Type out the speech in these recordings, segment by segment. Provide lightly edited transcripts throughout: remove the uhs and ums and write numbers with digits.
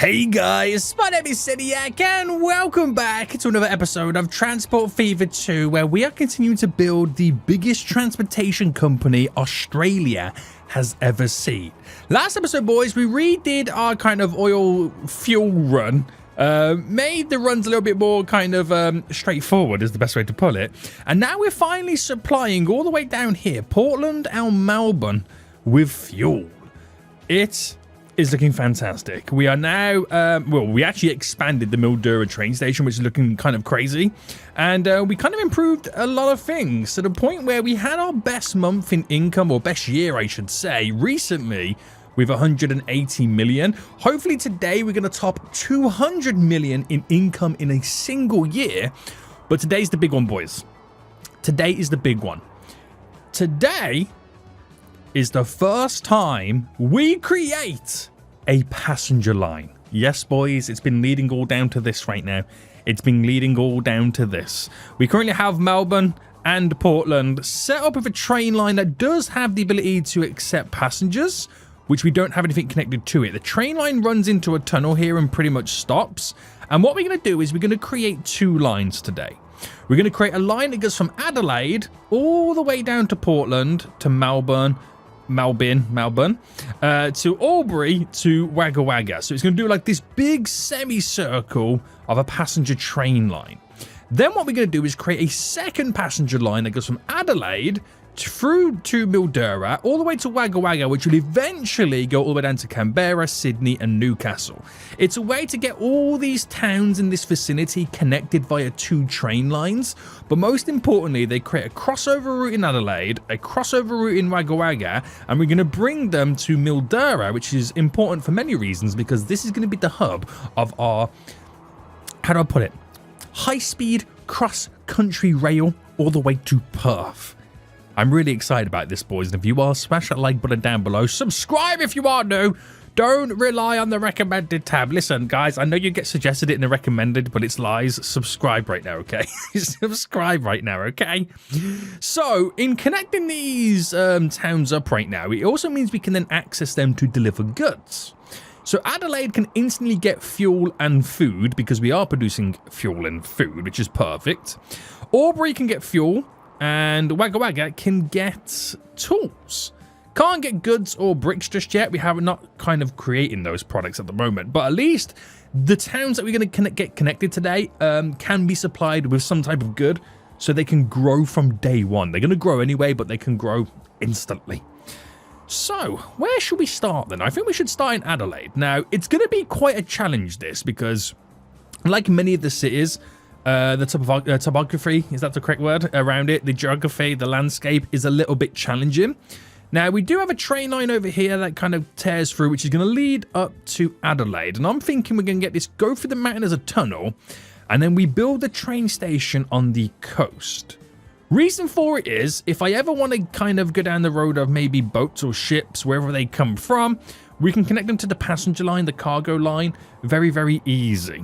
Hey guys, my name is Seniac and welcome back to another episode of Transport Fever 2, where we are continuing to build the biggest transportation company Australia has ever seen. Last episode, boys, we redid our kind of oil fuel run, made the runs a little bit more kind of straightforward is the best way to put it, and now we're finally supplying all the way down here, Portland and Melbourne, with fuel. It is looking fantastic. We are now, well, we actually expanded the Mildura train station, which is looking kind of crazy. And we kind of improved a lot of things to the point where we had our best month in income, or best year, I should say, recently with 180 million. Hopefully today we're going to top 200 million in income in a single year. But today's the big one, boys. Today is the big one. Today is the first time we create a passenger line. Yes, boys, it's been leading all down to this right now. It's been leading all down to this. We currently have Melbourne and Portland set up with a train line that does have the ability to accept passengers, which we don't have anything connected to it. The train line runs into a tunnel here and pretty much stops. And what we're going to do is we're going to create two lines today. We're going to create a line that goes from Adelaide all the way down to Portland to Melbourne to Albury to Wagga Wagga. So it's going to do like this big semicircle of a passenger train line. Then what we're going to do is create a second passenger line that goes from Adelaide through to Mildura all the way to Wagga Wagga, which will eventually go all the way down to Canberra, Sydney and Newcastle. It's a way to get all these towns in this vicinity connected via two train lines, but most importantly they create a crossover route in Adelaide, a crossover route in Wagga Wagga, and we're going to bring them to Mildura, which is important for many reasons because this is going to be the hub of our, how do I put it, high-speed cross-country rail all the way to Perth. I'm really excited about this, boys, and if you are, smash that like button down below. Subscribe if you are new. Don't rely on the recommended tab. Listen, guys, I know you get suggested it in the recommended, but it's lies. Subscribe right now, okay? Subscribe right now, okay? So, in connecting these towns up right now, it also means we can then access them to deliver goods. So Adelaide can instantly get fuel and food because we are producing fuel and food, which is perfect. Albury can get fuel. And Wagga Wagga can get tools. Can't get goods or bricks just yet. We have not kind of creating those products at the moment. But at least the towns that we're going to get connected today can be supplied with some type of good. So they can grow from day one. They're going to grow anyway, but they can grow instantly. So where should we start then? I think we should start in Adelaide. Now, it's going to be quite a challenge, this, because like many of the cities, the topography, is that the correct word, around it, the geography, the landscape is a little bit challenging. Now, we do have a train line over here that kind of tears through, which is going to lead up to Adelaide. And I'm thinking we're going to get this, go through the mountain as a tunnel, and then we build the train station on the coast. Reason for it is, if I ever want to kind of go down the road of maybe boats or ships, wherever they come from, we can connect them to the passenger line, the cargo line, very, very easy.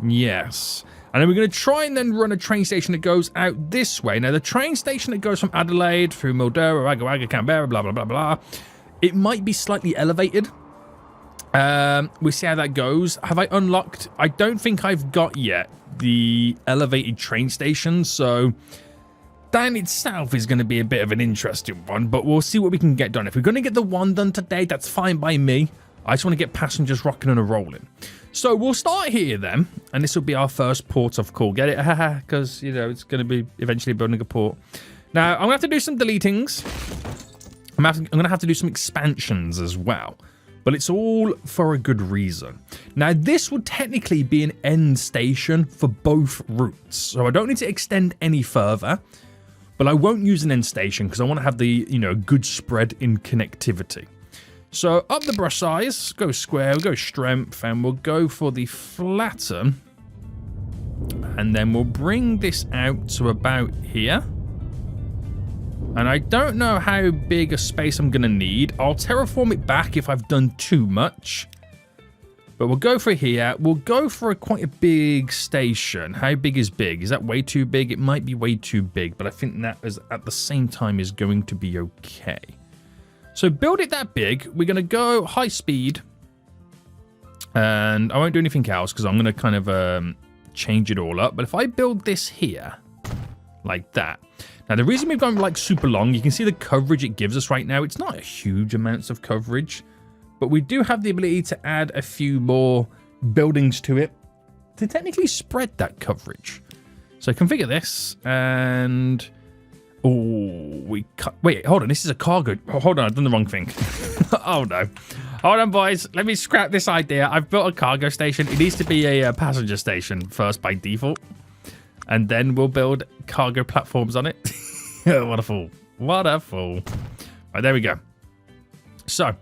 Yes. And then we're going to try and then run a train station that goes out this way. Now, the train station that goes from Adelaide through Mildura, Wagga Wagga, Canberra, blah, blah, blah, blah, it might be slightly elevated. We'll see how that goes. Have I unlocked? I don't think I've got yet the elevated train station. So that in itself is going to be a bit of an interesting one. But we'll see what we can get done. If we're going to get the one done today, that's fine by me. I just want to get passengers rocking and rolling. So we'll start here then, and this will be our first port of call. Get it? Haha, because, you know, it's going to be eventually building a port. Now, I'm going to have to do some deletings. I'm going to have to do some expansions as well. But it's all for a good reason. Now, this would technically be an end station for both routes. So I don't need to extend any further. But I won't use an end station because I want to have the, you know, good spread in connectivity. So up the brush size, go square, we'll go strength, and we'll go for the flatten. And then we'll bring this out to about here. And I don't know how big a space I'm going to need. I'll terraform it back if I've done too much. But we'll go for here. We'll go for quite a big station. How big is big? Is that way too big? It might be way too big, but I think that is at the same time is going to be okay. So build it that big. We're going to go high speed. And I won't do anything else because I'm going to kind of change it all up. But if I build this here, like that. Now, the reason we've gone like super long, you can see the coverage it gives us right now. It's not a huge amounts of coverage, but we do have the ability to add a few more buildings to it to technically spread that coverage. So configure this and... Oh, wait, hold on. This is a cargo. Oh, hold on, I've done the wrong thing. Oh, no. Hold on, boys. Let me scrap this idea. I've built a cargo station. It needs to be a passenger station first by default. And then we'll build cargo platforms on it. What a fool. What a fool. Right, there we go. So,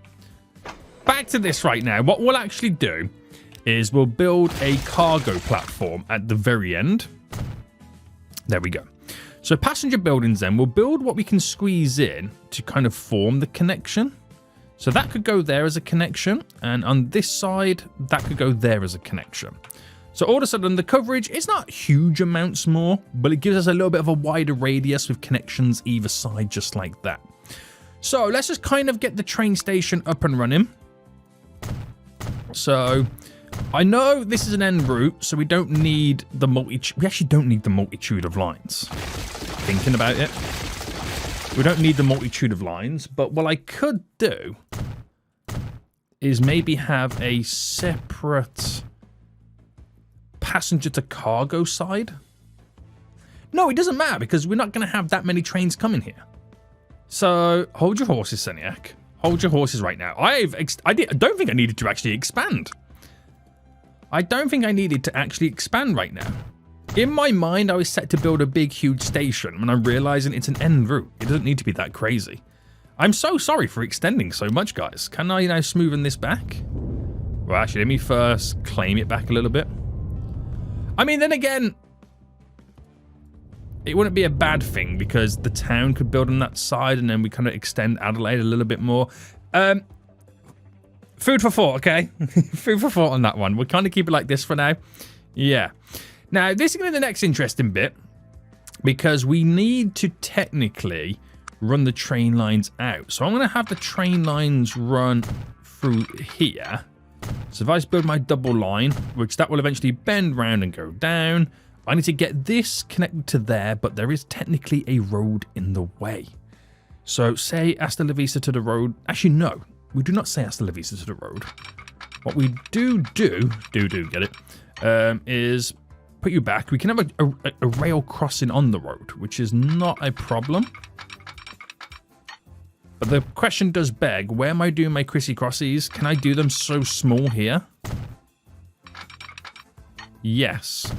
back to this right now. What we'll actually do is we'll build a cargo platform at the very end. There we go. So passenger buildings then, we'll build what we can squeeze in to kind of form the connection. So that could go there as a connection. And on this side, that could go there as a connection. So all of a sudden, the coverage is not huge amounts more, but it gives us a little bit of a wider radius with connections either side, just like that. So let's just kind of get the train station up and running. So I know this is an end route, so we don't need the we actually don't need the multitude of lines. Thinking about it, we don't need the multitude of lines, but what I could do is maybe have a separate passenger to cargo side. No, it doesn't matter because we're not going to have that many trains coming here. So hold your horses, Seniac. Hold your horses right now. I don't think I needed to actually expand. I don't think I needed to actually expand right now. In my mind, I was set to build a big, huge station when I'm realizing it's an end route. It doesn't need to be that crazy. I'm so sorry for extending so much, guys. Can I now smoothen this back? Well, actually, let me first claim it back a little bit. I mean, then again, it wouldn't be a bad thing because the town could build on that side and then we kind of extend Adelaide a little bit more. Food for thought, okay? Food for thought on that one. We'll kind of keep it like this for now. Yeah. Now, this is going to be the next interesting bit because we need to technically run the train lines out. So I'm going to have the train lines run through here. So if I just build my double line, which that will eventually bend round and go down, I need to get this connected to there, but there is technically a road in the way. So say Hasta la Vista to the road. Actually, no. We do not say Hasta la Vista to the road. What we do get it, is put you back. We can have a rail crossing on the road, which is not a problem. But the question does beg, where am I doing my Chrissy Crossies? Can I do them so small here? Yes.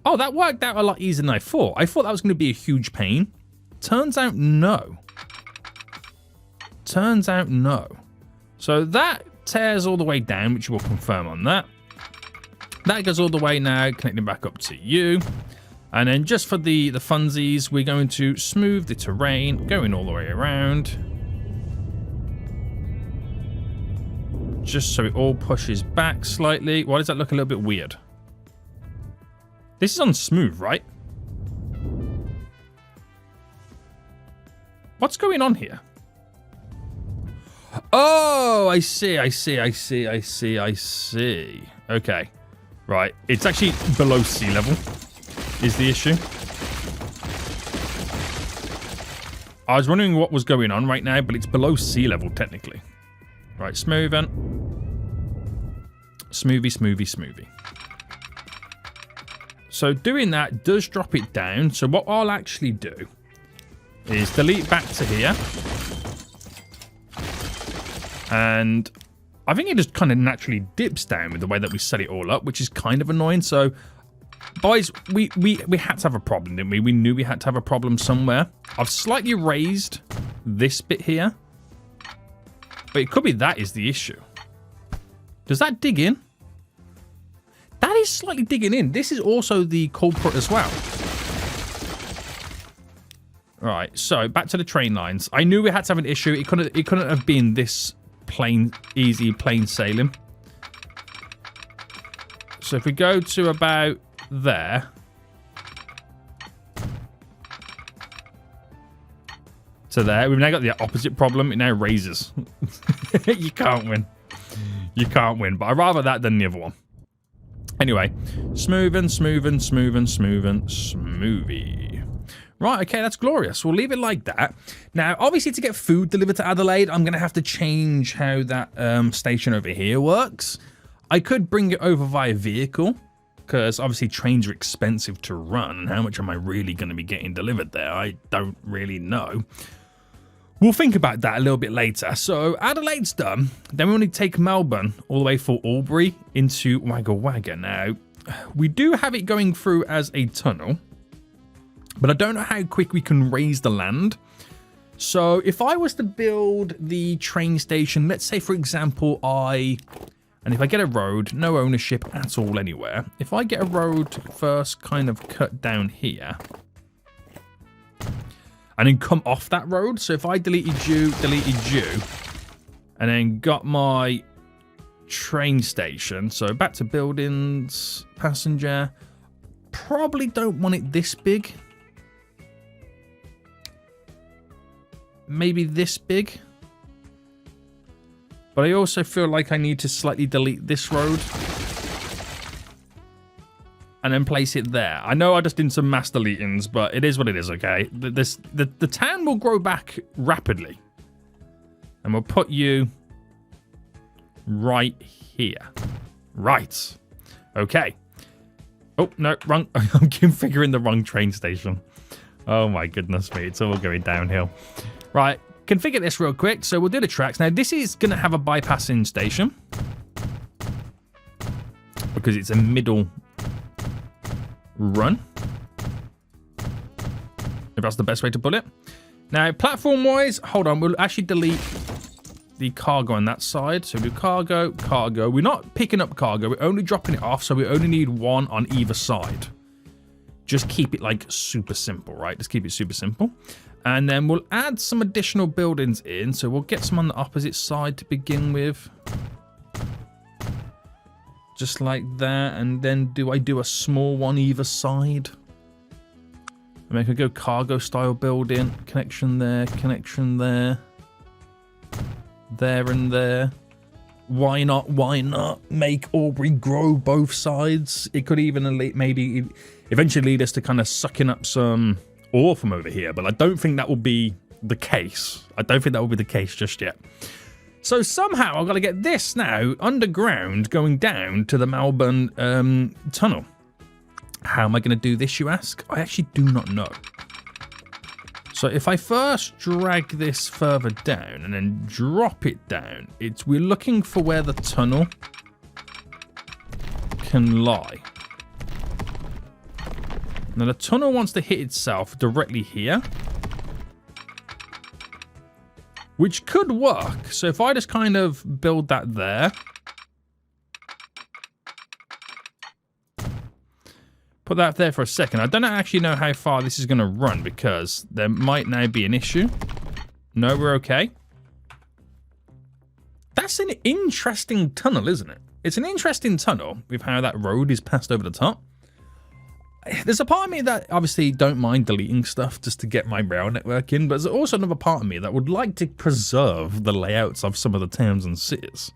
Oh, that worked out a lot easier than I thought. I thought that was going to be a huge pain. Turns out no. Turns out no. So that tears all the way down, which we'll confirm on that. That goes all the way now, connecting back up to you. And then just for the funsies, we're going to smooth the terrain, going all the way around. Just so it all pushes back slightly. Why does that look a little bit weird? This is on smooth, right? What's going on here? Oh, I see. Okay. Right. It's actually below sea level is the issue. I was wondering what was going on right now, but it's below sea level technically. Right, smoothing. Smoothie. So doing that does drop it down. So what I'll actually do is delete back to here. And I think it just kind of naturally dips down with the way that we set it all up, which is kind of annoying. So, boys, we had to have a problem, didn't we? We knew we had to have a problem somewhere. I've slightly raised this bit here. But it could be that is the issue. Does that dig in? That is slightly digging in. This is also the culprit as well. Right, so back to the train lines. I knew we had to have an issue. It couldn't have been this plain sailing. So if we go to about there. To there. We've now got the opposite problem. It now raises. You can't win. You can't win, but I'd rather that than the other one. Anyway, smoothie. Right, okay, that's glorious. We'll leave it like that. Now, obviously, to get food delivered to Adelaide, I'm going to have to change how that station over here works. I could bring it over via vehicle, because obviously trains are expensive to run. How much am I really going to be getting delivered there? I don't really know. We'll think about that a little bit later. So Adelaide's done. Then we only take Melbourne all the way for Albury into Wagga Wagga. Now, we do have it going through as a tunnel, but I don't know how quick we can raise the land. So if I was to build the train station, let's say, for example, and if I get a road, no ownership at all anywhere. If I get a road first kind of cut down here, and then come off that road. So if I deleted you, and then got my train station. So back to buildings, passenger. Probably don't want it this big. Maybe this big. But I also feel like I need to slightly delete this road. And then place it there. I know I just did some mass deletings, but it is what it is, okay? The town will grow back rapidly. And we'll put you right here. Right. Okay. Oh, no, wrong. I'm configuring the wrong train station. Oh my goodness me, it's all going downhill. Right, configure this real quick. So we'll do the tracks. Now, this is going to have a bypassing station. Because it's a middle run, if that's the best way to put it. Now, platform wise, hold on, we'll actually delete the cargo on that side. So do cargo. We're not picking up cargo, we're only dropping it off, so we only need one on either side. Just keep it like super simple, right? Just keep it super simple. And then we'll add some additional buildings in. So we'll get some on the opposite side to begin with. Just like that, and then do I do a small one either side? I mean, I could go cargo style building, connection there, there and there. Why not? Why not make Albury grow both sides? It could even maybe eventually lead us to kind of sucking up some ore from over here, but I don't think that will be the case. I don't think that will be the case just yet. So somehow I've got to get this now underground going down to the Melbourne tunnel. How am I going to do this, you ask? I actually do not know. So if I first drag this further down and then drop it down, we're looking for where the tunnel can lie. Now the tunnel wants to hit itself directly here, which could work. So if I just kind of build that there, put that there for a second. I don't actually know how far this is going to run because there might now be an issue. No, we're okay. That's an interesting tunnel, isn't it? It's an interesting tunnel with how that road is passed over the top. There's a part of me that obviously don't mind deleting stuff just to get my rail network in, but there's also another part of me that would like to preserve the layouts of some of the towns and cities.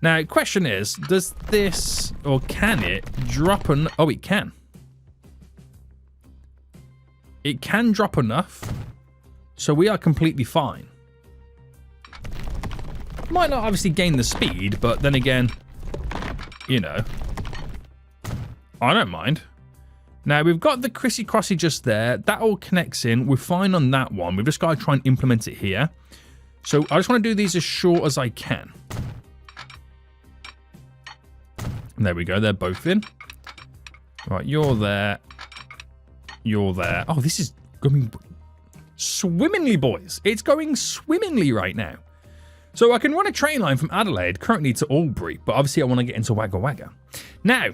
Now, question is, does this, or can it drop an... Oh, it can. It can drop enough, so we are completely fine. Might not obviously gain the speed, but then again, you know, I don't mind. Now, we've got the Crissy-Crossy just there. That all connects in. We're fine on that one. We've just got to try and implement it here. So I just want to do these as short as I can. And there we go. They're both in. Right, you're there. You're there. Oh, this is going swimmingly, boys. It's going swimmingly right now. So I can run a train line from Adelaide currently to Albury, but obviously I want to get into Wagga Wagga. Now,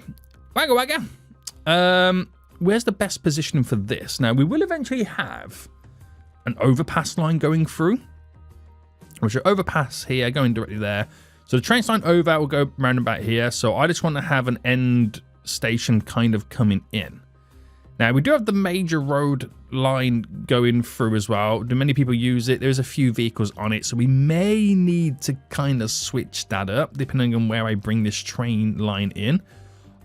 Wagga Wagga. Where's the best positioning for this? Now, we will eventually have an overpass line going through, which are overpass here, going directly there. So the train line over will go round about here. So I just want to have an end station kind of coming in. Now, we do have the major road line going through as well. Do many people use it? There's a few vehicles on it, so we may need to kind of switch that up depending on where I bring this train line in.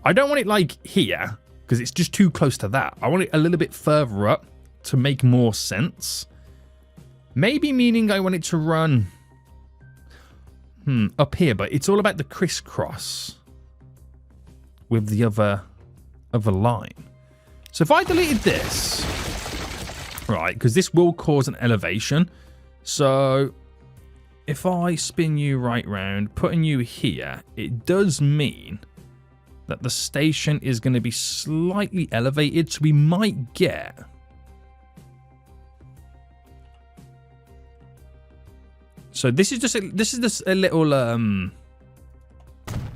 I don't want it like here because it's just too close to that. I want it a little bit further up to make more sense. Maybe meaning I want it to run up here, but it's all about the crisscross with the other line. So if I deleted this, right, because this will cause an elevation. So if I spin you right round, putting you here, it does mean that the station is going to be slightly elevated. So we might get... So this is just a little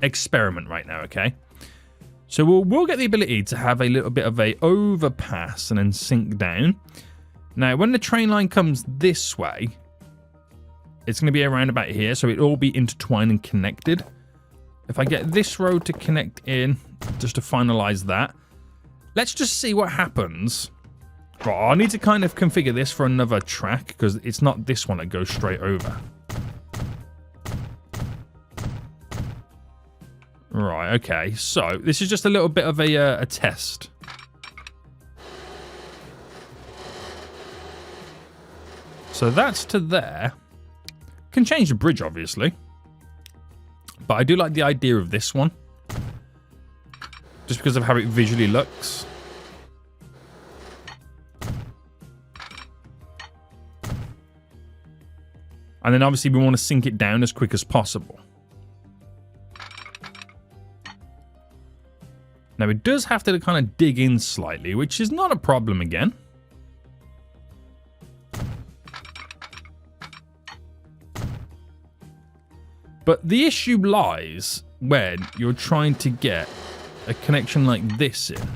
experiment right now, okay? So we'll get the ability to have a little bit of a overpass and then sink down. Now, when the train line comes this way, it's going to be around about here, so it'll all be intertwined and connected. If I get this road to connect in, just to finalize that, let's just see what happens. Right, I need to kind of configure this for another track, because it's not this one that goes straight over. Right, okay, so this is just a little bit of a test. So that's to there. Can change the bridge, obviously. But I do like the idea of this one. Just because of how it visually looks. And then obviously we want to sink it down as quick as possible. Now, it does have to kind of dig in slightly, which is not a problem again. But the issue lies when you're trying to get a connection like this in.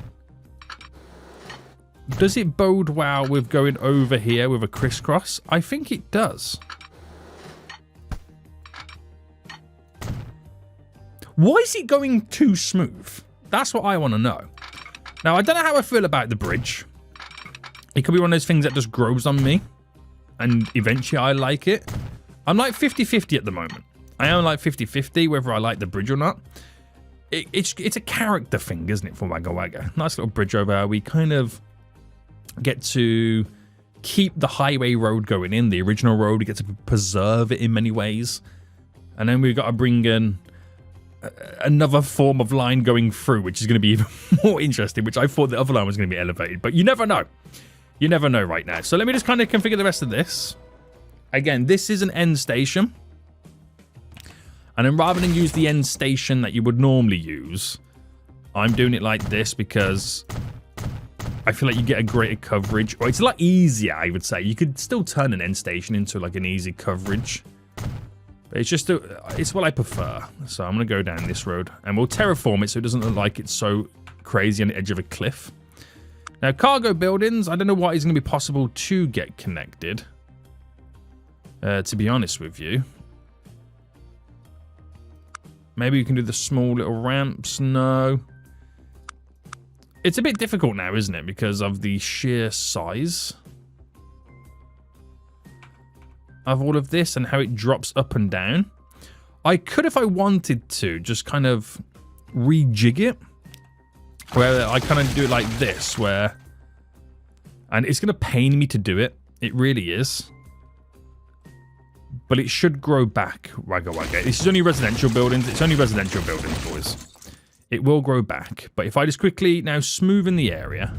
Does it bode well with going over here with a crisscross? I think it does. Why is it going too smooth? That's what I want to know. Now, I don't know how I feel about the bridge. It could be one of those things that just grows on me. And eventually I like it. I'm like 50-50 at the moment. I am like 50-50 whether I like the bridge or not. It's a character thing, isn't it, for Wagga Wagga? Nice little bridge over. We kind of get to keep the highway road going in, the original road. We get to preserve it in many ways. And then we've got to bring in another form of line going through, which is going to be even more interesting, which I thought the other line was going to be elevated, but you never know. You never know right now. So let me just kind of configure the rest of this. Again, this is an end station. And then rather than use the end station that you would normally use, I'm doing it like this because I feel like you get a greater coverage. Or it's a lot easier, I would say. You could still turn an end station into like an easy coverage. It's just, it's what I prefer. So I'm going to go down this road and we'll terraform it so it doesn't look like it's so crazy on the edge of a cliff. Now, cargo buildings, I don't know what is going to be possible to get connected. To be honest with you. Maybe you can do the small little ramps. No. It's a bit difficult now, isn't it? Because of the sheer size of all of this and how it drops up and down. I could, if I wanted to, just kind of rejig it. Where I kind of do it like this, where... And it's going to pain me to do it. It really is. But it should grow back, Wagga Wagga. This is only residential buildings. It's only residential buildings, boys. It will grow back. But if I just quickly now smoothen the area.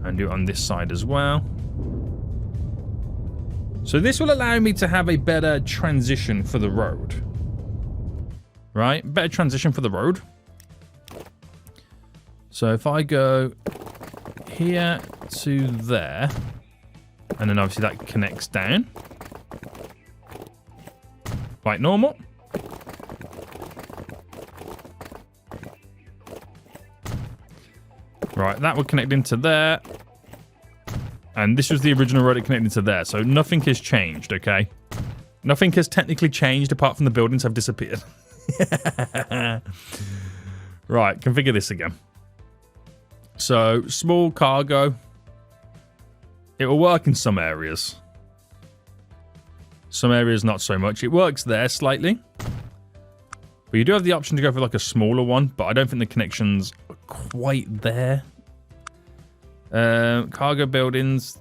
And do it on this side as well. So this will allow me to have a better transition for the road. Right? Better transition for the road. So if I go here to there, and then obviously that connects down like normal. Right, that would connect into there. And this was the original road it connected to there. So nothing has changed, okay? Nothing has technically changed apart from the buildings have disappeared. Right, configure this again. So, small cargo. It will work in some areas. Some areas not so much. It works there slightly. But you do have the option to go for like a smaller one, but I don't think the connections are quite there. Cargo buildings.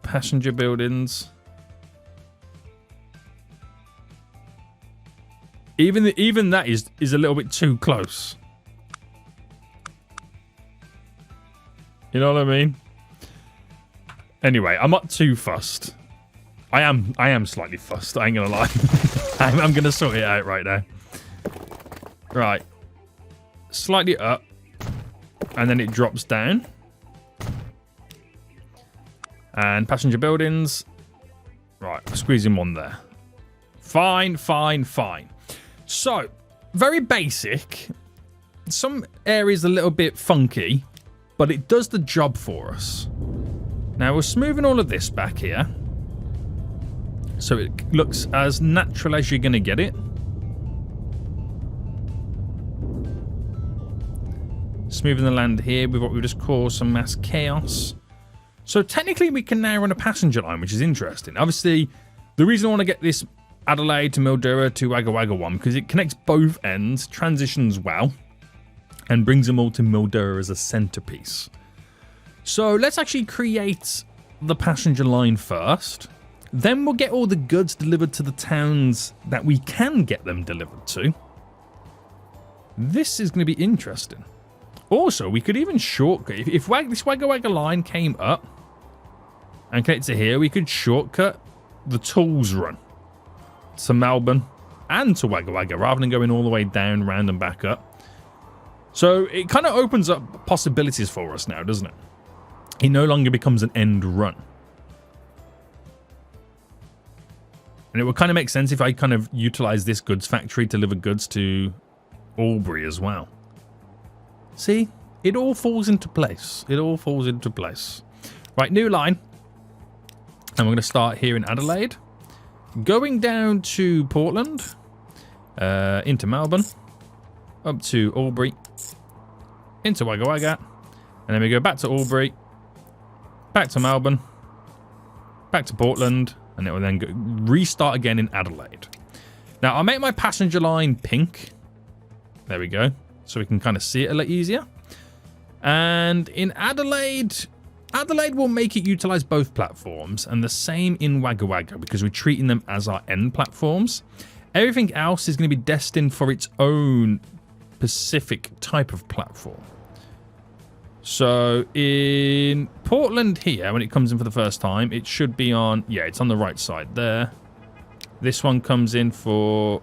Passenger buildings. Even that is a little bit too close. You know what I mean? Anyway, I'm not too fussed. I am slightly fussed, I ain't gonna lie. I'm gonna sort it out right now. Right. Slightly up. And then it drops down. And passenger buildings. Right, squeezing one there. Fine, fine, fine. So, very basic. Some areas a little bit funky, but it does the job for us. Now, we're smoothing all of this back here. So it looks as natural as you're going to get it. Smoothing the land here with what we just call some mass chaos. So technically we can now run a passenger line, which is interesting. Obviously, the reason I want to get this Adelaide to Mildura to Wagga Wagga one, because it connects both ends, transitions well, and brings them all to Mildura as a centerpiece. So let's actually create the passenger line first. Then we'll get all the goods delivered to the towns that we can get them delivered to. This is going to be interesting. Also, we could even shortcut. If this Wagga Wagga line came up and connected to here, we could shortcut the tools run to Melbourne and to Wagga Wagga rather than going all the way down, round and back up. So it kind of opens up possibilities for us now, doesn't it? It no longer becomes an end run. And it would kind of make sense if I kind of utilize this goods factory to deliver goods to Albury as well. See? It all falls into place. It all falls into place. Right, new line. And we're going to start here in Adelaide. Going down to Portland. Into Melbourne. Up to Albury. Into Wagga Wagga. And then we go back to Albury. Back to Melbourne. Back to Portland. And it will then restart again in Adelaide. Now, I'll make my passenger line pink. There we go. So we can kind of see it a little easier. And in Adelaide, Adelaide will make it utilize both platforms. And the same in Wagga Wagga, because we're treating them as our end platforms. Everything else is going to be destined for its own specific type of platform. So in Portland here, when it comes in for the first time, it should be on, yeah, it's on the right side there. This one comes in for,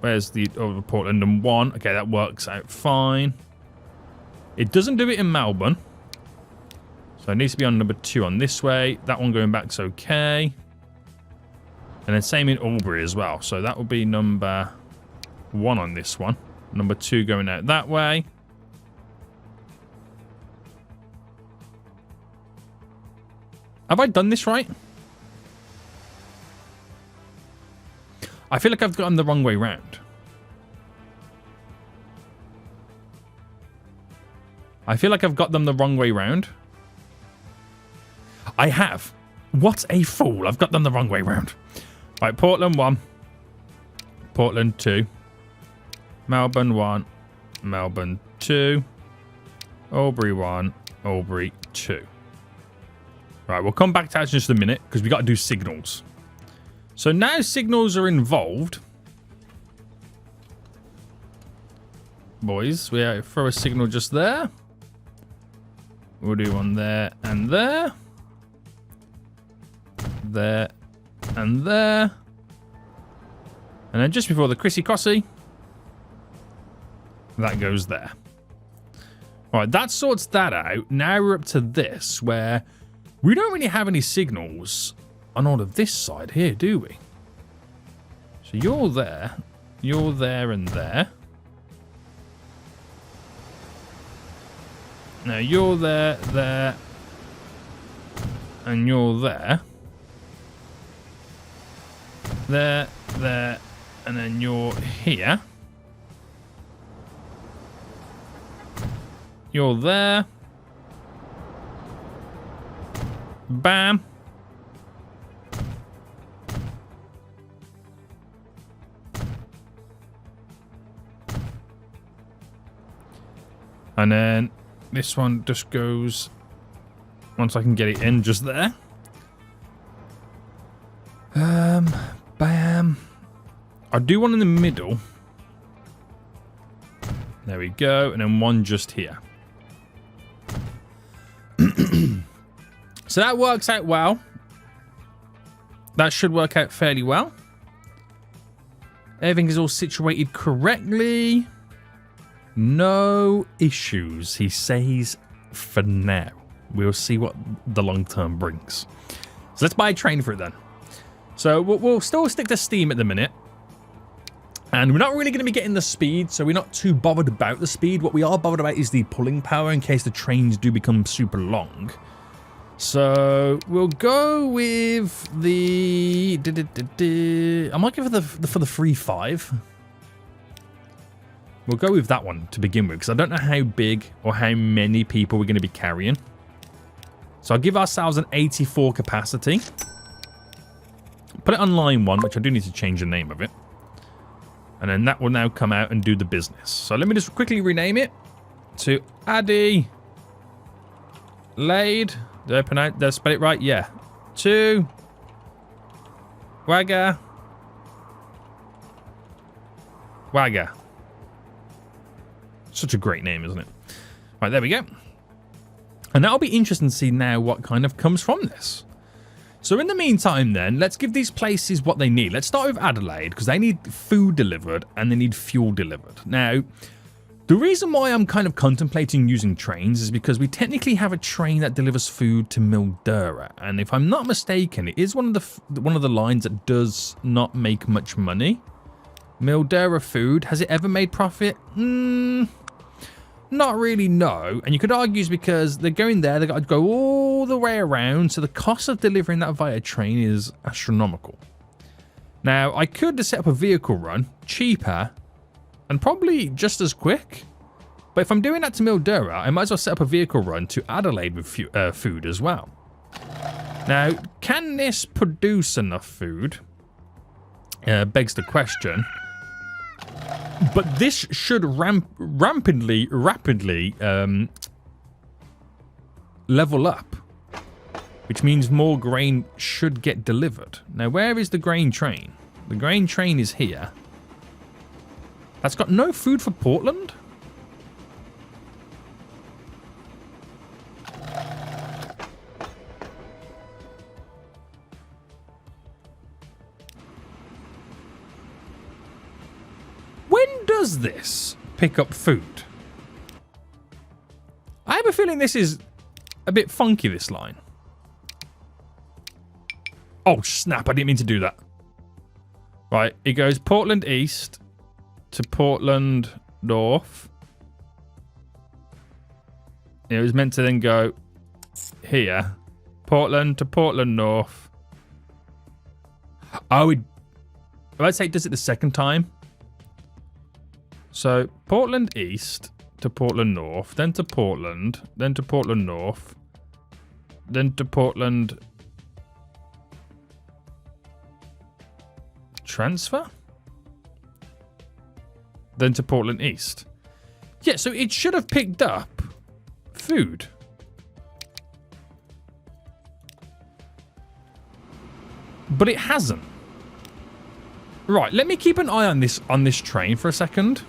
where's the, oh, Portland and 1. Okay, that works out fine. It doesn't do it in Melbourne. So it needs to be on number 2 on this way. That one going back's okay. And then same in Albury as well. So that will be number 1 on this one. Number 2 going out that way. Have I done this right? I feel like I've gotten the wrong way round. I feel like I've got them the wrong way round. I have. What a fool. I've got them the wrong way round. Right, Portland 1. Portland 2. Melbourne 1. Melbourne 2. Albury 1. Albury 2. Right, we'll come back to that in just a minute because we got to do signals. So now signals are involved. Boys, we throw a signal just there. We'll do one there and there. There and there. And then just before the Chrissy Crossy, that goes there. All right, that sorts that out. Now we're up to this where we don't really have any signals on all of this side here, do we? So you're there and there. Now you're there, and you're there. There, and then you're here. You're there. Bam. And then this one just goes, once I can get it in, just there. Bam. I do one in the middle. There we go. And then one just here. So that works out well. That should work out fairly well. Everything is all situated correctly. No issues, he says, for now. We'll see what the long term brings. So let's buy a train for it then. So we'll still stick to Steam at the minute. And we're not really going to be getting the speed, so we're not too bothered about the speed. What we are bothered about is the pulling power in case the trains do become super long. So we'll go with the... I might go for the 3.5. We'll go with that one to begin with, because I don't know how big or how many people we're going to be carrying. So I'll give ourselves an 84 capacity. Put it on line 1, which I do need to change the name of it. And then that will now come out and do the business. So let me just quickly rename it to Adelaide. Did I spell it right? Yeah. To Wagga. Such a great name, isn't it? Right, there we go. And that'll be interesting to see now what kind of comes from this. So in the meantime then, let's give these places what they need. Let's start with Adelaide, because they need food delivered and they need fuel delivered. Now, the reason why I'm kind of contemplating using trains is because we technically have a train that delivers food to Mildura. And if I'm not mistaken, it is one of the lines that does not make much money. Mildura food, has it ever made profit? Not really, no. And you could argue it's because they're going there, they've got to go all the way around, so the cost of delivering that via train is astronomical. Now, I could set up a vehicle run, cheaper, and probably just as quick. But if I'm doing that to Mildura, I might as well set up a vehicle run to Adelaide with food as well. Now, can this produce enough food? Begs the question. But this should rapidly level up, which means more grain should get delivered. Now, where is the grain train? The grain train is here. That's got no food for Portland? When does this pick up food? I have a feeling this is a bit funky, this line. Oh, snap. I didn't mean to do that. Right. It goes Portland East to Portland North. It was meant to then go here. Portland to Portland North. Oh, I'd say it does it the second time. So, Portland East to Portland North, then to Portland North, then to Portland... Transfer? Then to Portland East. Yeah, so it should have picked up food. But it hasn't. Right, let me keep an eye on this train for a second.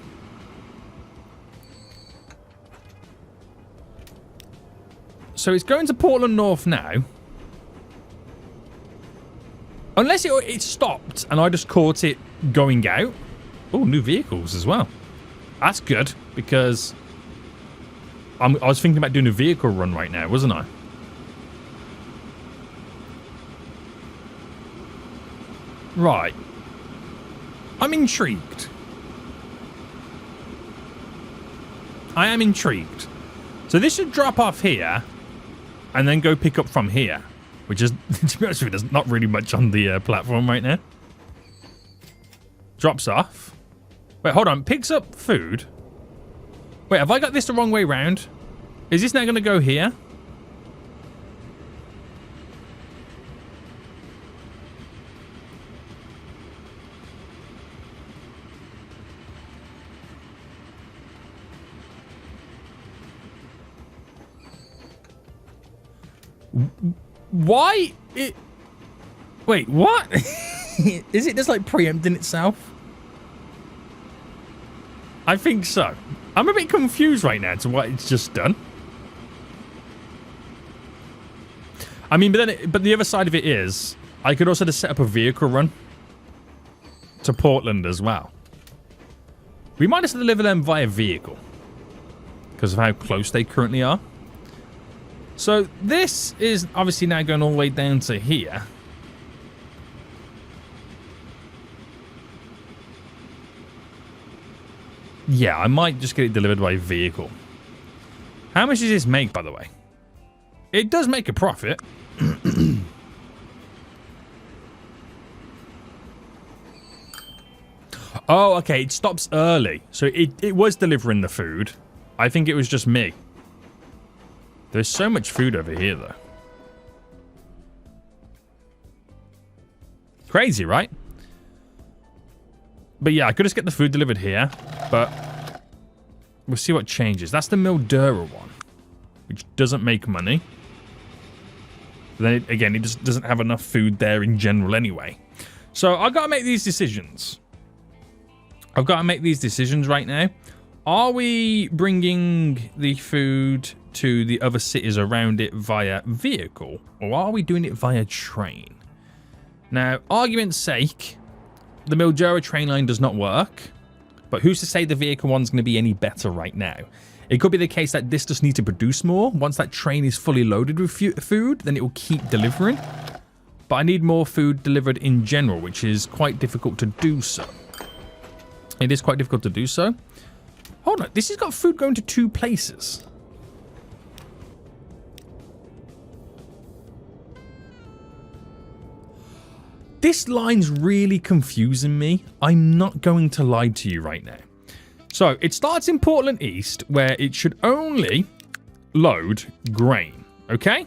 So it's going to Portland North now. Unless it stopped and I just caught it going out. Oh, new vehicles as well. That's good, because I was thinking about doing a vehicle run right now, wasn't I? Right. I'm intrigued. I am intrigued. So this should drop off here and then go pick up from here, which is, to be honest with you, there's not really much on the platform right now. Drops off. Wait, hold on. Picks up food. Wait, have I got this the wrong way round? Is this now going to go here? Why? Wait, what? Is it just like preempting itself? I think so. I'm a bit confused right now to what it's just done. I mean, but the other side of it is, I could also just set up a vehicle run to Portland as well. We might just deliver them via vehicle because of how close they currently are. So this is obviously now going all the way down to here. Yeah, I might just get it delivered by vehicle. How much does this make, by the way? It does make a profit. Oh, okay. It stops early. So it was delivering the food. I think it was just me. There's so much food over here, though. Crazy, right? But yeah, I could just get the food delivered here. But we'll see what changes. That's the Mildura one, which doesn't make money. But then, again, it just doesn't have enough food there in general anyway. So I've got to make these decisions. I've got to make these decisions right now. Are we bringing the food to the other cities around it via vehicle, or are we doing it via train? Now, argument's sake, the Mildura train line does not work, but who's to say the vehicle one's going to be any better right now? It could be the case that this just needs to produce more. Once that train is fully loaded with food, then it will keep delivering. But I need more food delivered in general, which is quite difficult to do so. It is quite difficult to do so. Hold on, this has got food going to 2 places. This line's really confusing me. I'm not going to lie to you right now. So, it starts in Portland East, where it should only load grain, okay?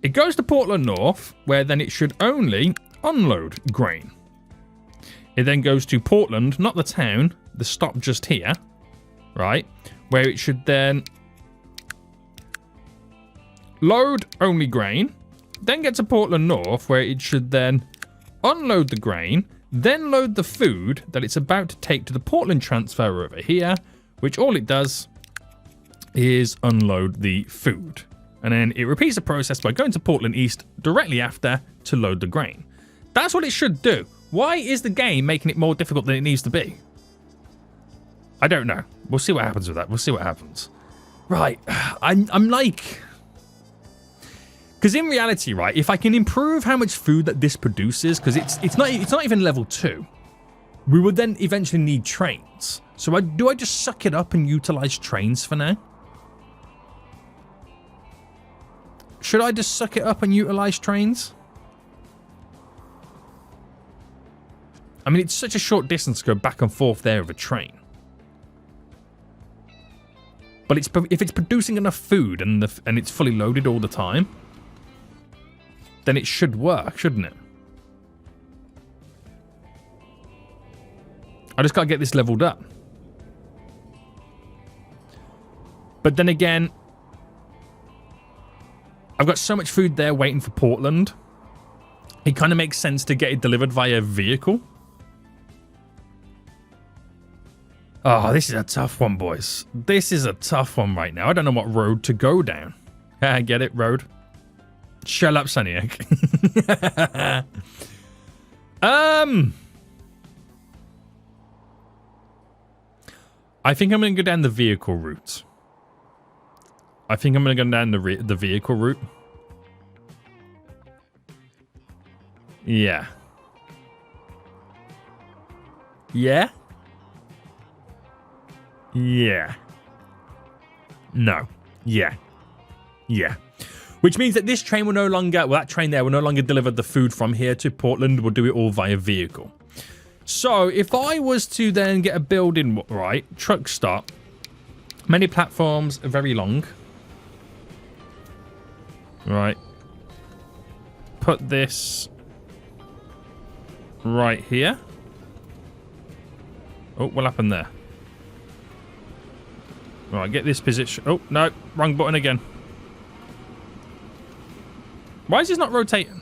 It goes to Portland North, where then it should only unload grain. It then goes to Portland, not the town, the stop just here, right? Where it should then load only grain, then get to Portland North, where it should then unload the grain, then load the food that it's about to take to the Portland transfer over here, which all it does is unload the food. And then it repeats the process by going to Portland East directly after to load the grain. That's what it should do. Why is the game making it more difficult than it needs to be? I don't know. We'll see what happens with that. We'll see what happens. Right. I'm like... Because in reality, right, if I can improve how much food that this produces, because it's not even level 2, we would then eventually need trains. So do I just suck it up and utilize trains for now? Should I just suck it up and utilize trains? I mean, it's such a short distance to go back and forth there with a train. But if it's producing enough food and it's fully loaded all the time, then it should work, shouldn't it? I just gotta get this leveled up. But then again, I've got so much food there waiting for Portland. It kind of makes sense to get it delivered via vehicle. Oh, this is a tough one, boys. This is a tough one right now. I don't know what road to go down. Get it, road? Shut up, Soniac. I think I'm going to go down the vehicle route. I think I'm going to go down the vehicle route. Yeah. Yeah? Yeah. No. Yeah. Yeah. Which means that this train will no longer, well, that train there will no longer deliver the food from here to Portland. We'll do it all via vehicle. So if I was to then get a building right, truck stop, many platforms are very long. Right. Put this right here. Oh, what happened there? Right, get this position. Oh, no. Wrong button again. Why is this not rotating?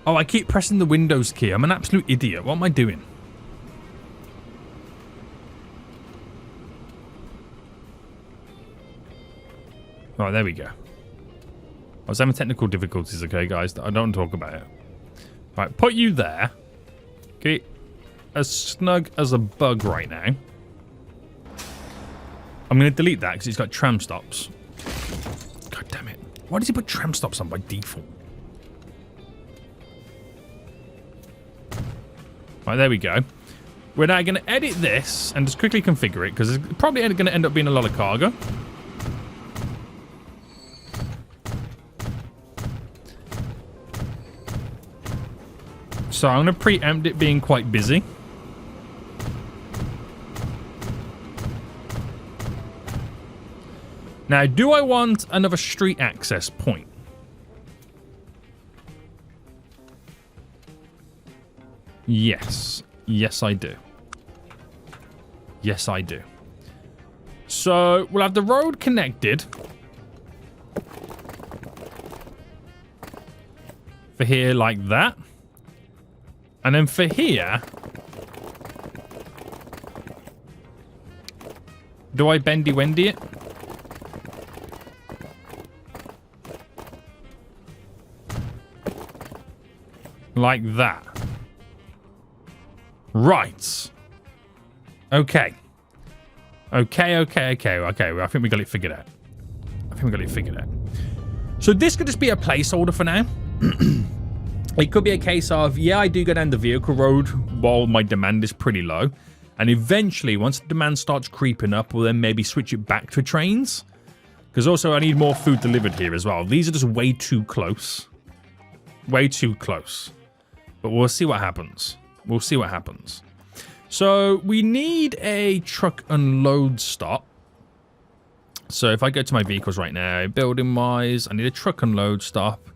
Oh, I keep pressing the Windows key. I'm an absolute idiot. What am I doing? Right, there we go. I was having technical difficulties, okay, guys? I don't want to talk about it. Right, put you there. Okay. As snug as a bug right now. I'm going to delete that because it's got tram stops. God damn it. Why does he put tram stops on by default? Right, there we go. We're now going to edit this and just quickly configure it because it's probably going to end up being a lot of cargo. So I'm going to preempt it being quite busy. Now, do I want another street access point? Yes. Yes, I do. Yes, I do. So, we'll have the road connected. For here, like that. And then for here... Do I bendy-wendy it? Like that. Right. Okay. Okay. Well, I think we got it figured out. So this could just be a placeholder for now. It could be a case of, yeah, I do go down the vehicle road while my demand is pretty low. And eventually, once the demand starts creeping up, we'll then maybe switch it back to trains. Because also, I need more food delivered here as well. These are just way too close. Way too close. But we'll see what happens. We'll see what happens. So, we need a truck unload stop. So, if I go to my vehicles right now, building-wise, I need a truck unload stop.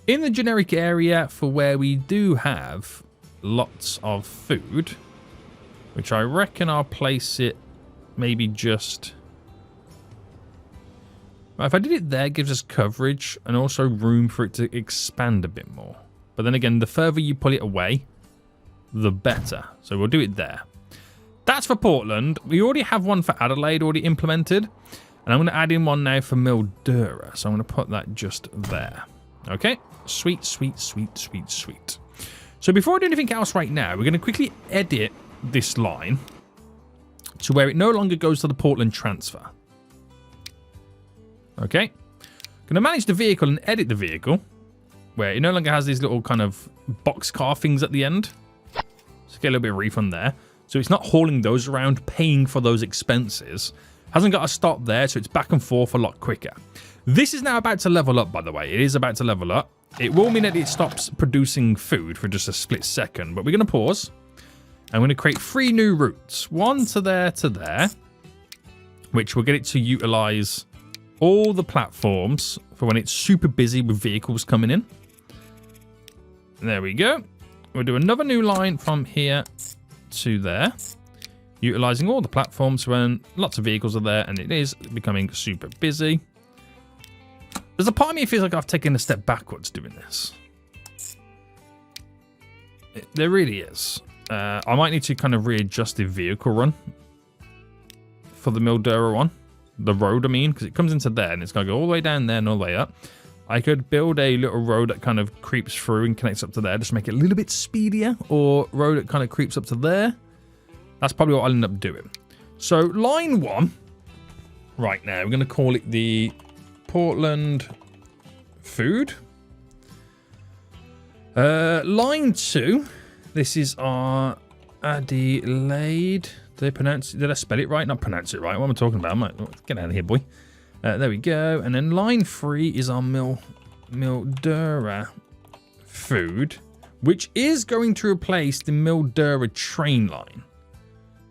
In the generic area for where we do have lots of food, which I reckon I'll place it maybe just... If I did it there, it gives us coverage and also room for it to expand a bit more. But then again, the further you pull it away, the better. So we'll do it there. That's for Portland. We already have one for Adelaide already implemented. And I'm going to add in one now for Mildura. So I'm going to put that just there. Okay. Sweet. So before I do anything else right now, we're going to quickly edit this line to where it no longer goes to the Portland transfer. Okay. Going to manage the vehicle and edit the vehicle where it no longer has these little kind of boxcar things at the end. So get a little bit of refund there. So it's not hauling those around, paying for those expenses. Hasn't got a stop there, so it's back and forth a lot quicker. This is now about to level up, by the way. It is about to level up. It will mean that it stops producing food for just a split second, but we're going to pause. I'm going to create 3 new routes. One to there, which will get it to utilize all the platforms for when it's super busy with vehicles coming in. There we go. We'll do another new line from here to there, utilizing all the platforms when lots of vehicles are there and it is becoming super busy. There's a part of me that feels like I've taken a step backwards doing this. There really is. I might need to kind of readjust the vehicle run for the Mildura one. The road, I mean, because it comes into there and it's going to go all the way down there and all the way up. I could build a little road that kind of creeps through and connects up to there, just make it a little bit speedier, or road that kind of creeps up to there. That's probably what I'll end up doing. So line 1, right now, we're going to call it the Portland Food. Line 2, this is our Adelaide. Did I spell it right? Not pronounce it right. What am I talking about? I'm like, get out of here, boy. There we go. And then line 3 is our Mildura Food, which is going to replace the Mildura train line.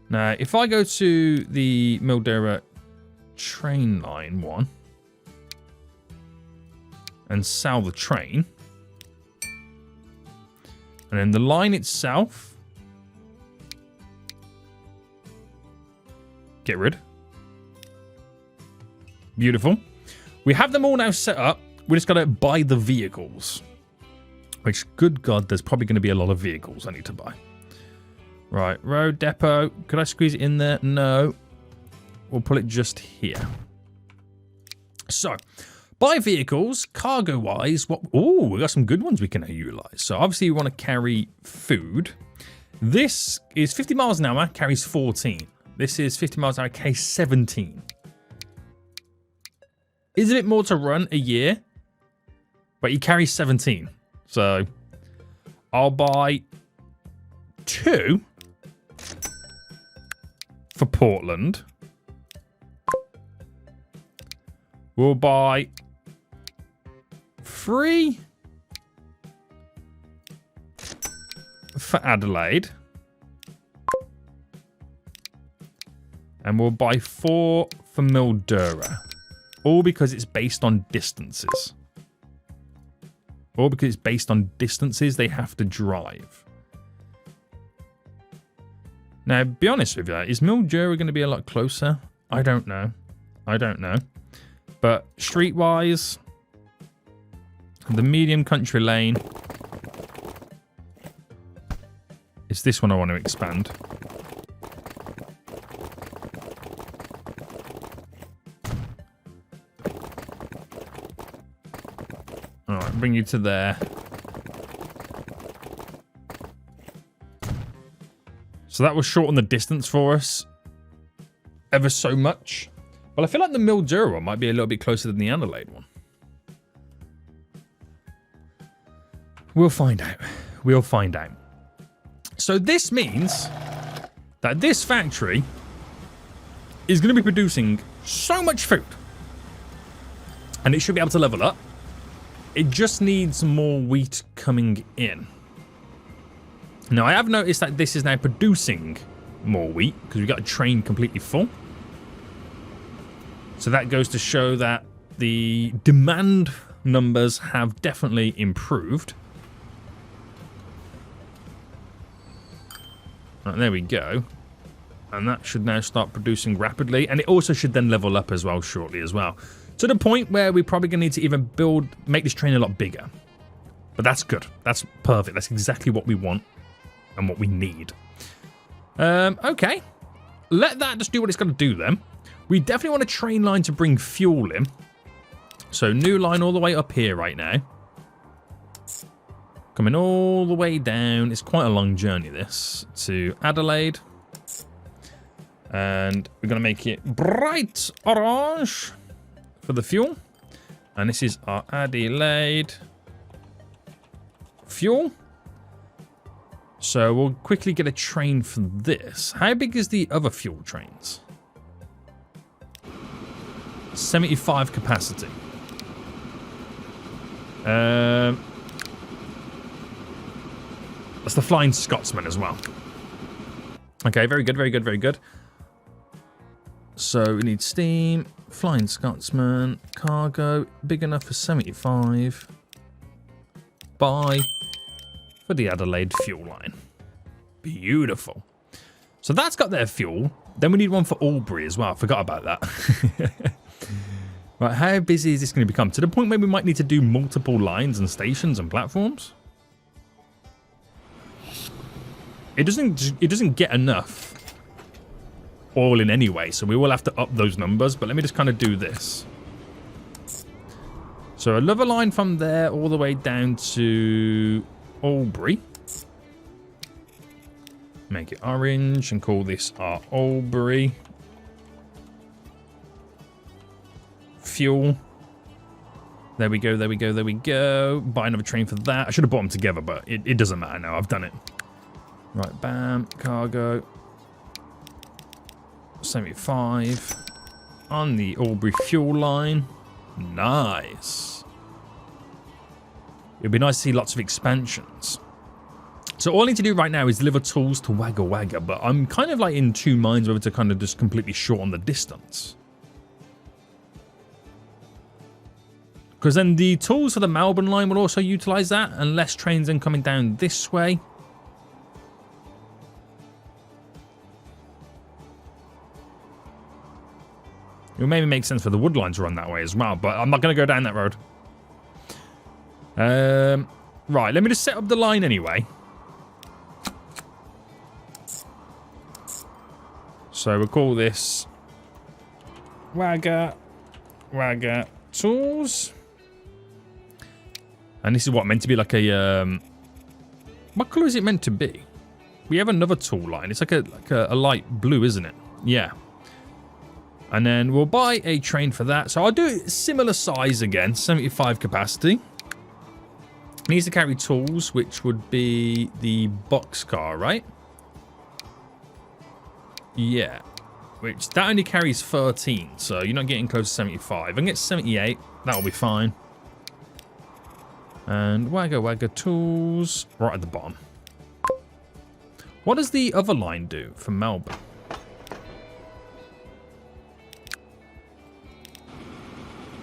Now, if I go to the Mildura train line one and sell the train. And then the line itself, get rid. Beautiful. We have them all now set up. We just got to buy the vehicles. Which, good God, there's probably going to be a lot of vehicles I need to buy. Right, road depot. Could I squeeze it in there? No. We'll put it just here. So, buy vehicles, cargo-wise. Oh, we got some good ones we can utilize. So, obviously, we want to carry food. This is 50 miles an hour, carries 14. This is 50 miles an hour, carries 17. Is a bit more to run a year, but he carries 17. So, I'll buy 2 for Portland. We'll buy 3 for Adelaide. And we'll buy 4 for Mildura. All because it's based on distances. All because it's based on distances they have to drive. Now, be honest with you, is Mildura going to be a lot closer? I don't know. I don't know. But streetwise, the medium country lane. It's this one I want to expand. Alright, bring you to there. So that will shorten the distance for us ever so much. Well, I feel like the Mildura one might be a little bit closer than the Adelaide one. We'll find out. We'll find out. So this means that this factory is going to be producing so much food. And it should be able to level up. It just needs more wheat coming in. Now, I have noticed that this is now producing more wheat because we've got a train completely full. So that goes to show that the demand numbers have definitely improved. Right, there we go. And that should now start producing rapidly. And it also should then level up as well shortly as well. To the point where we're probably going to need to even make this train a lot bigger. But that's good. That's perfect. That's exactly what we want and what we need. Okay. Let that just do what it's going to do then. We definitely want a train line to bring fuel in. So new line all the way up here right now. Coming all the way down. It's quite a long journey, this. To Adelaide. And we're going to make it bright orange for the fuel. And this is our Adelaide fuel. So we'll quickly get a train for this. How big is the other fuel trains? 75 capacity. That's the Flying Scotsman as well. Okay, very good, very good, very good. So we need steam, Flying Scotsman, cargo, big enough for 75. Buy for the Adelaide fuel line. Beautiful. So that's got their fuel. Then we need one for Albury as well. I forgot about that. Right, how busy is this going to become? To the point where we might need to do multiple lines and stations and platforms? It doesn't get enough oil in anyway, so we will have to up those numbers. But let me just kind of do this. So another line from there all the way down to Albury. Make it orange and call this our Albury fuel. There we go, there we go, there we go. Buy another train for that. I should have bought them together, but it doesn't matter now. I've done it. Right, bam, cargo. 75 on the Albury fuel line. Nice. It'd be nice to see lots of expansions. So all I need to do right now is deliver tools to Wagga Wagga, but I'm kind of like in two minds whether to kind of just completely shorten the distance. Because then the tools for the Melbourne line will also utilize that, and less trains then coming down this way. It would maybe make sense for the wood line to run that way as well, but I'm not going to go down that road. Right, let me just set up the line anyway. So we'll call this Wagga Tools. And this is what meant to be like a what colour is it meant to be? We have another tool line. It's like a light blue, isn't it? Yeah. And then we'll buy a train for that. So I'll do it similar size again, 75 capacity. It needs to carry tools, which would be the boxcar, right? Yeah. Which, that only carries 13, so you're not getting close to 75. I can get 78, that'll be fine. And Wagga Tools, right at the bottom. What does the other line do for Melbourne?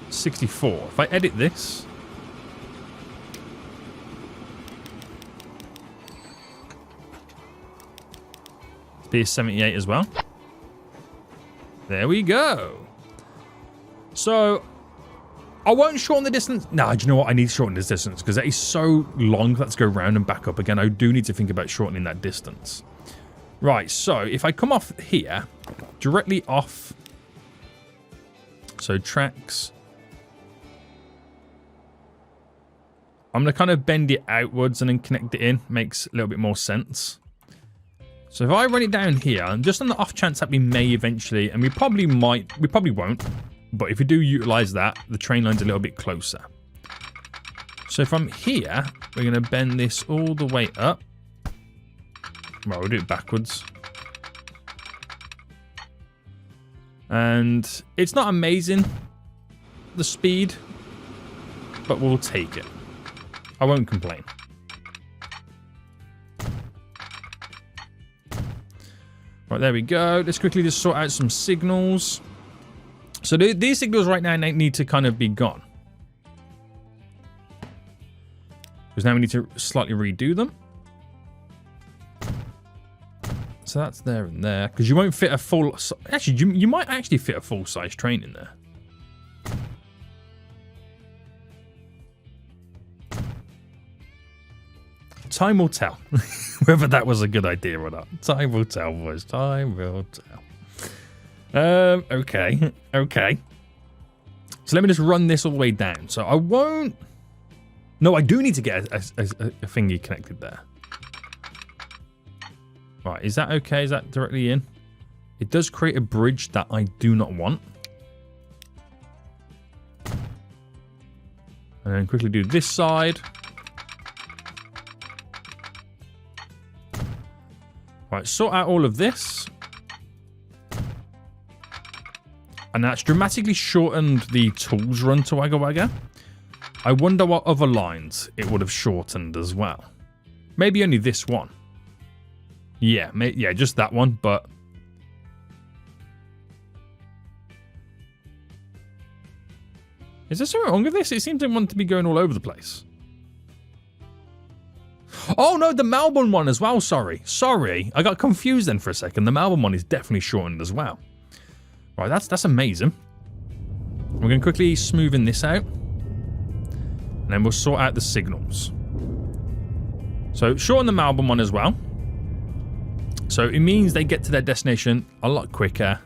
$64. If I edit this, it'd be a 78 as well. There we go. So I won't shorten the distance. No, do you know what? I need to shorten this distance because that is so long. Let's go round and back up again. I do need to think about shortening that distance. Right, so if I come off here, directly off, so tracks, I'm going to kind of bend it outwards and then connect it in. Makes a little bit more sense. So if I run it down here, and just on the off chance that we may eventually, and we probably won't, but if we do utilize that, the train line's a little bit closer. So from here, we're going to bend this all the way up. Well, we'll do it backwards. And it's not amazing, the speed, but we'll take it. I won't complain. Right, there we go. Let's quickly just sort out some signals. So these signals right now need to kind of be gone. Because now we need to slightly redo them. So that's there and there. Because you won't fit a full... Actually, you might actually fit a full-size train in there. Time will tell whether that was a good idea or not. Time will tell, boys. Time will tell. Okay. So let me just run this all the way down. So I won't... No, I do need to get a thingy connected there. Right, is that okay? Is that directly in? It does create a bridge that I do not want. And then quickly do this side. Right, sort out all of this. And that's dramatically shortened the tools run to Wagga Wagga. I wonder what other lines it would have shortened as well. Maybe only this one. Yeah, yeah, just that one, but... Is there something wrong with this? It seems to want to be going all over the place. Oh, no, the Melbourne one as well, sorry. Sorry, I got confused then for a second. The Melbourne one is definitely shortened as well. Right, that's amazing. We're going to quickly smoothen this out. And then we'll sort out the signals. So, shorten the Melbourne one as well. So, it means they get to their destination a lot quicker.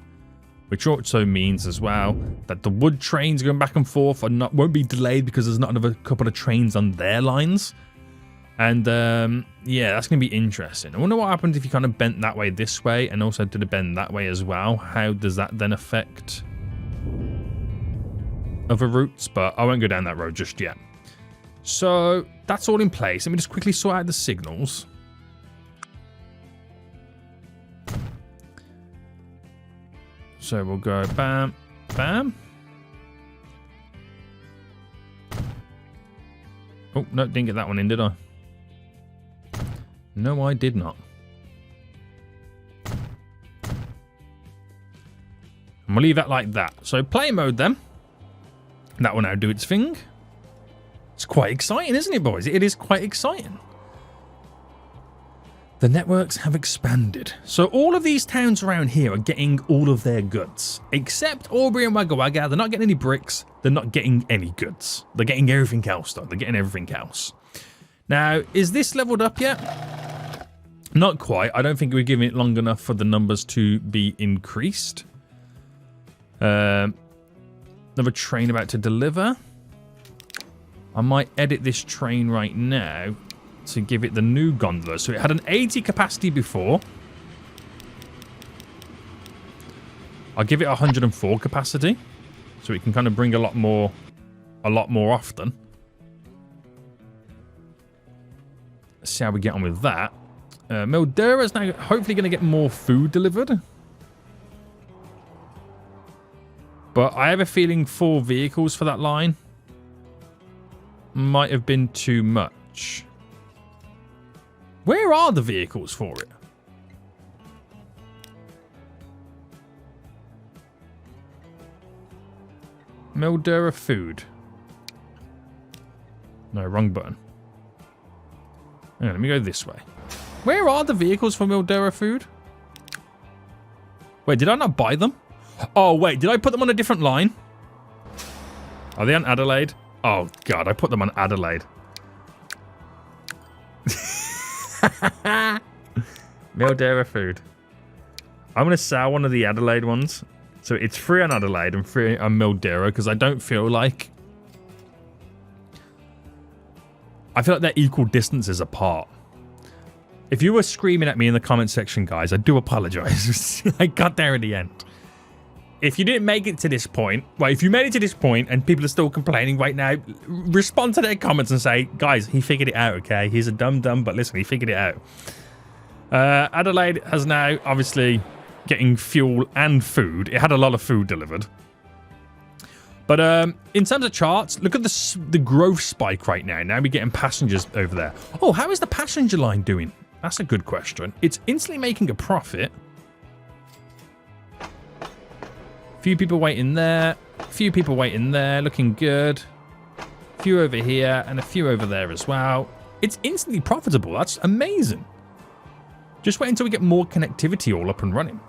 Which also means as well that the wood trains going back and forth won't be delayed because there's not another couple of trains on their lines. And, yeah, that's going to be interesting. I wonder what happens if you kind of bent that way this way and also did a bend that way as well. How does that then affect other routes? But I won't go down that road just yet. So, that's all in place. Let me just quickly sort out the signals. So, we'll go bam, bam. Oh, no, didn't get that one in, did I? No, I did not. And we'll leave that like that. So play mode then. That will now do its thing. quite exciting, isn't it, boys? It is quite exciting. The networks have expanded. So all of these towns around here are getting all of their goods. Except Aubrey and Wagga Wagga. They're not getting any bricks. They're not getting any goods. They're getting everything else, though. They're getting everything else. Now, is this leveled up yet? Not quite. I don't think we're giving it long enough for the numbers to be increased. Another train about to deliver. I might edit this train right now to give it the new gondola. So it had an 80 capacity before. I'll give it 104 capacity, so it can kind of bring a lot more often. Let's see how we get on with that. Mildura is now hopefully going to get more food delivered. But I have a feeling 4 vehicles for that line might have been too much. Where are the vehicles for it? Mildura food. No, wrong button. Hang on, let me go this way. Where are the vehicles for Mildura food? Wait, did I not buy them? Oh, wait, did I put them on a different line? Are they on Adelaide? Oh, God, I put them on Adelaide. Mildura food. I'm going to sell one of the Adelaide ones. So it's free on Adelaide and free on Mildura because I don't feel like... I feel like they're equal distances apart. If you were screaming at me in the comment section, guys, I do apologize. I got there in the end. If you didn't make it to this point, well, if you made it to this point and people are still complaining right now, respond to their comments and say, guys, he figured it out, okay? He's a dumb, but listen, he figured it out. Adelaide has now, obviously, getting fuel and food. It had a lot of food delivered. But in terms of charts, look at the growth spike right now. Now we're getting passengers over there. Oh, how is the passenger line doing? That's a good question. It's instantly making a profit. Few people waiting there. Few people waiting there. Looking good. Few over here and a few over there as well. It's instantly profitable. That's amazing. Just wait until we get more connectivity all up and running.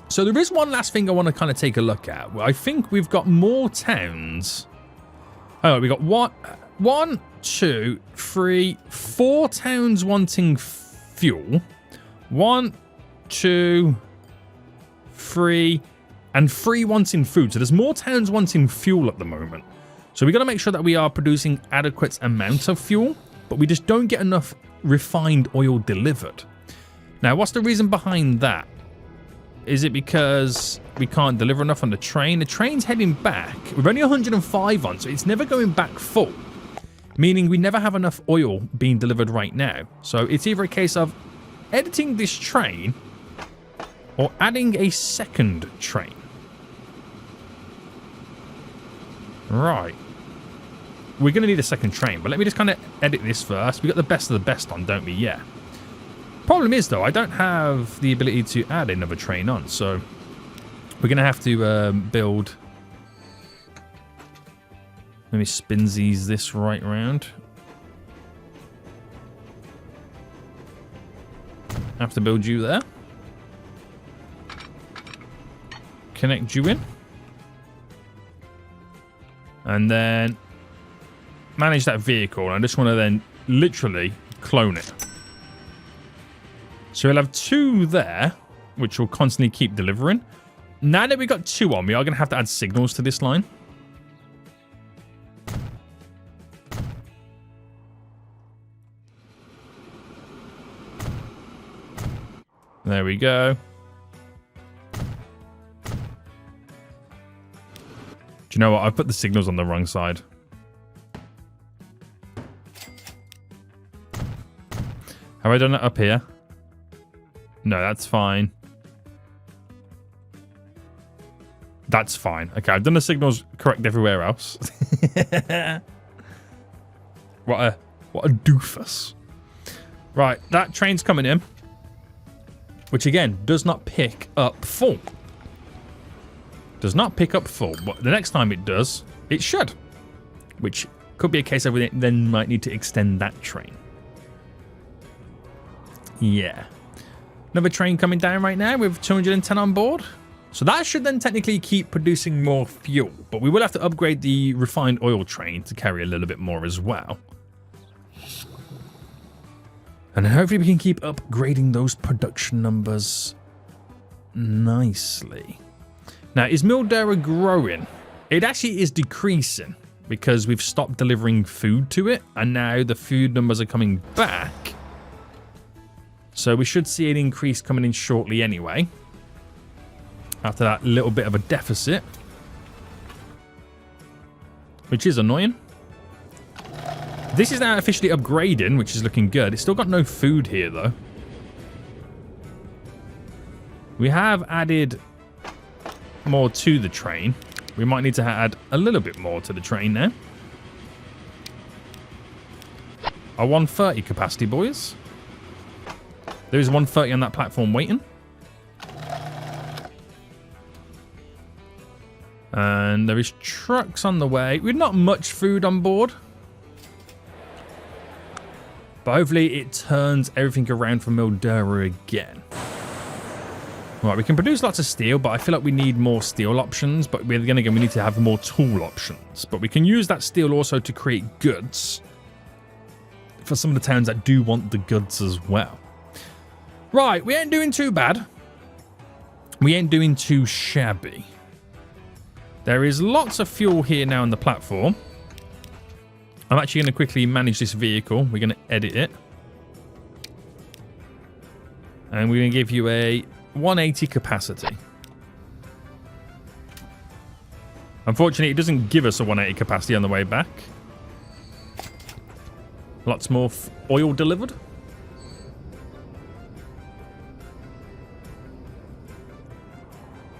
So there is one last thing I want to kind of take a look at. I think we've got more towns. Oh, we got one, 2, 3, 4 towns wanting fuel. 1, 2, 3, and 3 wanting food. So there's more towns wanting fuel at the moment. So we got to make sure that we are producing adequate amount of fuel, but we just don't get enough refined oil delivered. Now, what's the reason behind that? Is it because we can't deliver enough on the train? The train's heading back. We're only 105 on, so it's never going back full. Meaning we never have enough oil being delivered right now. So it's either a case of editing this train or adding a second train. Right. We're going to need a second train, but let me just kind of edit this first. We got the best of the best on, don't we? Yeah. Problem is, though, I don't have the ability to add another train on, so we're going to have to build... Let me spinsies this right round. Have to build you there. Connect you in. And then manage that vehicle. I just want to then literally clone it. So we'll have 2 there, which will constantly keep delivering. Now that we've got 2 on, we are going to have to add signals to this line. There we go. Do you know what? I've put the signals on the wrong side. Have I done it up here? No, that's fine. That's fine. Okay, I've done the signals correct everywhere else. What a doofus. Right, that train's coming in. Which again, does not pick up full. Does not pick up full. But the next time it does, it should. Which Could be a case of we then might need to extend that train. Yeah. Another train coming down right now with 210 on board. So that should then technically keep producing more fuel. But we will have to upgrade the refined oil train to carry a little bit more as well. And hopefully we can keep upgrading those production numbers nicely. Now, is Mildura growing? It actually is decreasing because we've stopped delivering food to it. And now the food numbers are coming back. So we should see an increase coming in shortly anyway. After that little bit of a deficit. Which is annoying. This is now officially upgrading, which is looking good. It's still got no food here, though. We have added more to the train. We might need to add a little bit more to the train now. A 130 capacity, boys. There is 130 on that platform waiting. And there is trucks on the way. We've not much food on board. But hopefully it turns everything around for Mildura again. Right, we can produce lots of steel, but I feel like we need more steel options. But again, we need to have more tool options. But we can use that steel also to create goods. For some of the towns that do want the goods as well. Right, we ain't doing too bad. We ain't doing too shabby. There is lots of fuel here now on the platform. I'm actually going to quickly manage this vehicle. We're going to edit it. And we're going to give you a 180 capacity. Unfortunately, it doesn't give us a 180 capacity on the way back. Lots more oil delivered.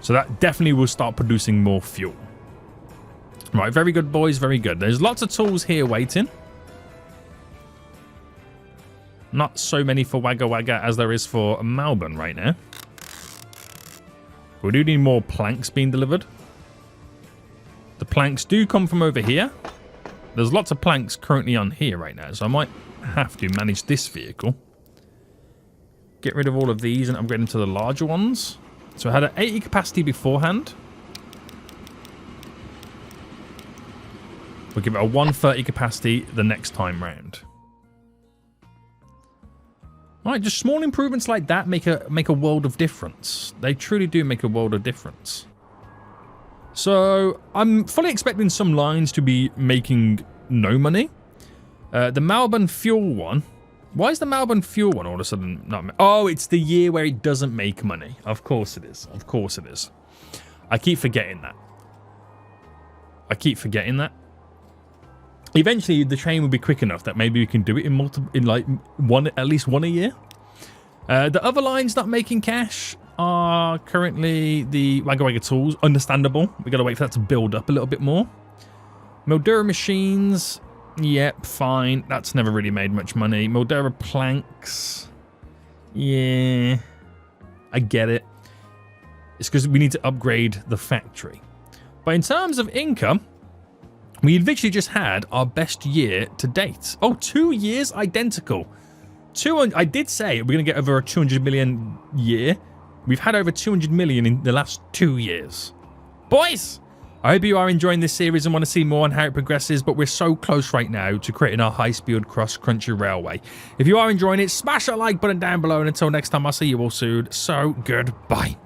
So that definitely will start producing more fuel. Right, very good, boys, very good. There's lots of tools here waiting. Not so many for Wagga Wagga as there is for Melbourne right now. We do need more planks being delivered. The planks do come from over here. There's lots of planks currently on here right now, so I might have to manage this vehicle. Get rid of all of these and upgrade into the larger ones. So I had an 80 capacity beforehand. We'll give it a 130 capacity the next time round. Alright, just small improvements like that make a world of difference. They truly do make a world of difference. So I'm fully expecting some lines to be making no money. The Melbourne fuel one. Why is the Melbourne fuel one all of a sudden not? Oh, it's the year where it doesn't make money. Of course it is. Of course it is. I keep forgetting that. Eventually, the train will be quick enough that maybe we can do it in like at least one a year. The other lines not making cash are currently the Wagga Wagga tools. Understandable. We got to wait for that to build up a little bit more. Mildura machines. Yep, fine. That's never really made much money. Mildura planks. Yeah. I get it. It's because we need to upgrade the factory. But in terms of income, we literally just had our best year to date. Oh, 2 years identical. I did say we're going to get over a 200 million year. We've had over 200 million in the last 2 years. Boys! I hope you are enjoying this series and want to see more on how it progresses, but we're so close right now to creating our high-speed cross-country railway. If you are enjoying it, smash that like button down below, and until next time, I'll see you all soon. So, goodbye.